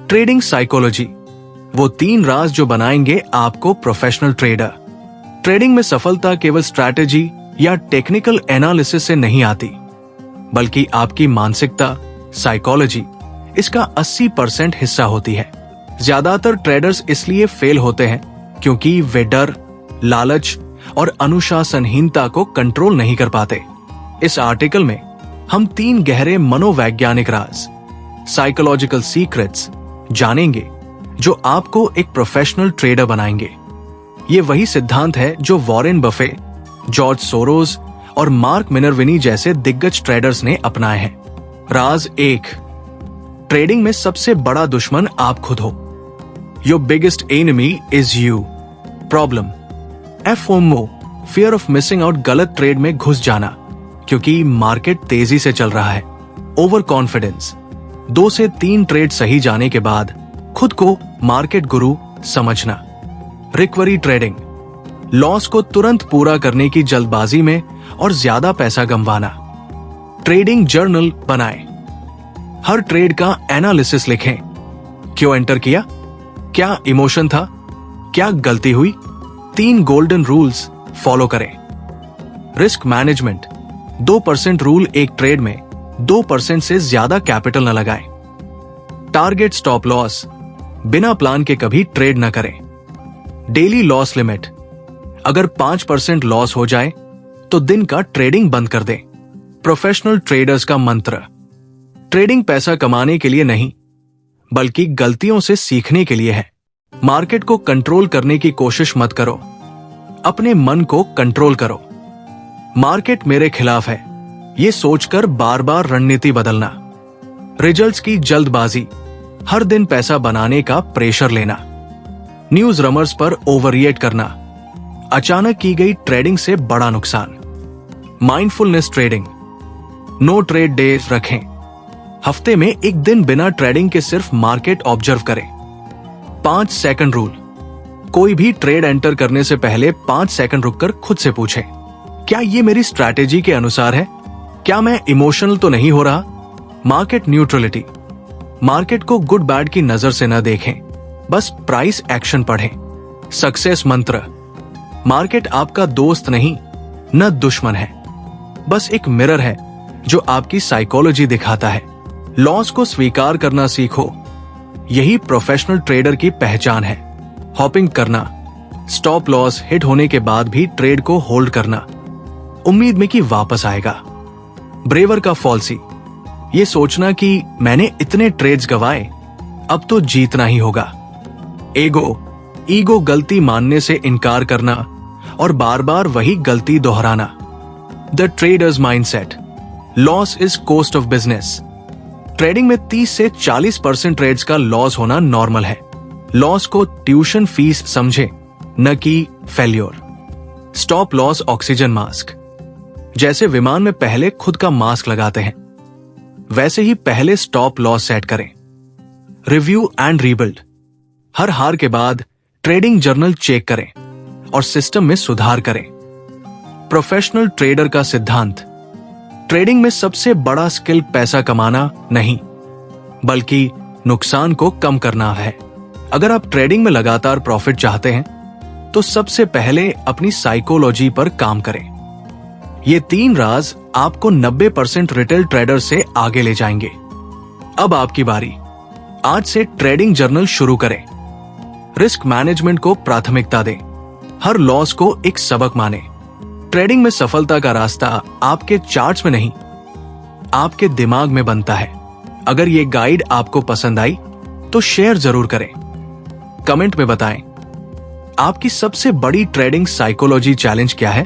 Trading psychology, वो 3 राज जो बनाएंगे आपको प्रोफेशनल ट्रेडर। ट्रेडिंग में सफलता केवल स्ट्रैटेजी या टेक्निकल एनालिसिस से नहीं आती, बल्कि आपकी मानसिकता, साइकोलॉजी इसका 80% हिस्सा होती है। ज्यादातर ट्रेडर्स इसलिए फेल होते हैं क्योंकि वे डर, लालच और अनुशासनहीनता को कंट्रोल नहीं कर पाते। इस आर्टिकल में हम 3 गहरे मनोवैज्ञानिक राज, साइकोलॉजिकल सीक्रेट्स जानेंगे जो आपको एक प्रोफेशनल ट्रेडर बनाएंगे। ये वही सिद्धांत है जो वॉरेन बफे, जॉर्ज सोरोस और मार्क मिनर्विनी जैसे दिग्गज ट्रेडर्स ने अपनाए हैं। राज 1, ट्रेडिंग में सबसे बड़ा दुश्मन आप खुद हो। Your biggest enemy is you. Problem, FOMO, fear of missing out, गलत ट्रेड में घुस जाना क्योंकि मार्केट तेजी से चल रहा है। ओवर कॉन्फिडेंस, 2 से 3 ट्रेड सही जाने के बाद खुद को मार्केट गुरु समझना। रिकवरी ट्रेडिंग, लॉस को तुरंत पूरा करने की जल्दबाजी में और ज्यादा पैसा गंवाना। ट्रेडिंग जर्नल बनाएं, हर ट्रेड का एनालिसिस लिखें। क्यों एंटर किया, क्या इमोशन था, क्या गलती हुई। 3 गोल्डन रूल्स फॉलो करें। रिस्क मैनेजमेंट, 2% रूल, एक ट्रेड में 2% से ज्यादा कैपिटल न लगाएं। टारगेट स्टॉप लॉस, बिना प्लान के कभी ट्रेड न करें। डेली लॉस लिमिट, अगर 5% लॉस हो जाए तो दिन का ट्रेडिंग बंद कर दें। प्रोफेशनल ट्रेडर्स का मंत्र, ट्रेडिंग पैसा कमाने के लिए नहीं, बल्कि गलतियों से सीखने के लिए है। मार्केट को कंट्रोल करने की कोशिश मत करो, अपने मन को कंट्रोल करो। मार्केट मेरे खिलाफ है, ये सोचकर बार बार रणनीति बदलना। रिजल्ट्स की जल्दबाजी, हर दिन पैसा बनाने का प्रेशर लेना। न्यूज रमर्स पर ओवररिएक्ट करना, अचानक की गई ट्रेडिंग से बड़ा नुकसान। Mindfulness trading, no trade days रखें, हफ्ते में एक दिन बिना ट्रेडिंग के सिर्फ मार्केट ऑब्जर्व करें। 5 सेकंड रूल, कोई भी ट्रेड एंटर करने से पहले 5 सेकंड रुककर खुद से पूछें, क्या ये मेरी स्ट्रैटेजी के अनुसार है, क्या मैं इमोशनल तो नहीं हो रहा। मार्केट न्यूट्रलिटी, मार्केट को गुड बैड की नजर से न देखें, बस प्राइस एक्शन पढ़ें। सक्सेस मंत्र, मार्केट आपका दोस्त नहीं न दुश्मन है, बस एक मिरर है जो आपकी साइकोलॉजी दिखाता है। लॉस को स्वीकार करना सीखो, यही प्रोफेशनल ट्रेडर की पहचान है। हॉपिंग करना, स्टॉप लॉस हिट होने के बाद भी ट्रेड को होल्ड करना, उम्मीद में कि वापस आएगा। ब्रेवर का फॉल्सी, ये सोचना कि मैंने इतने ट्रेड्स गवाए, अब तो जीतना ही होगा। ईगो, गलती मानने से इनकार करना और बार बार वही गलती दोहराना। The traders mindset, loss is cost of business. Trading में 30 से 40% ट्रेड्स का लॉस होना नॉर्मल है। लॉस को ट्यूशन फीस समझे, न कि failure. Stop loss oxygen mask, जैसे विमान में पहले खुद का मास्क लगाते हैं, वैसे ही पहले स्टॉप लॉस सेट करें। रिव्यू एंड रीबिल्ड, हर हार के बाद ट्रेडिंग जर्नल चेक करें और सिस्टम में सुधार करें। प्रोफेशनल ट्रेडर का सिद्धांत, ट्रेडिंग में सबसे बड़ा स्किल पैसा कमाना नहीं, बल्कि नुकसान को कम करना है। अगर आप ट्रेडिंग में लगातार प्रॉफिट चाहते हैं तो सबसे पहले अपनी साइकोलॉजी पर काम करें। ये 3 राज आपको 90% रिटेल ट्रेडर से आगे ले जाएंगे। अब आपकी बारी, आज से ट्रेडिंग जर्नल शुरू करें। रिस्क मैनेजमेंट को प्राथमिकता दें, हर लॉस को एक सबक माने। ट्रेडिंग में सफलता का रास्ता आपके चार्ट्स में नहीं, आपके दिमाग में बनता है। अगर ये गाइड आपको पसंद आई तो शेयर जरूर करें। कमेंट में बताएं आपकी सबसे बड़ी ट्रेडिंग साइकोलॉजी चैलेंज क्या है।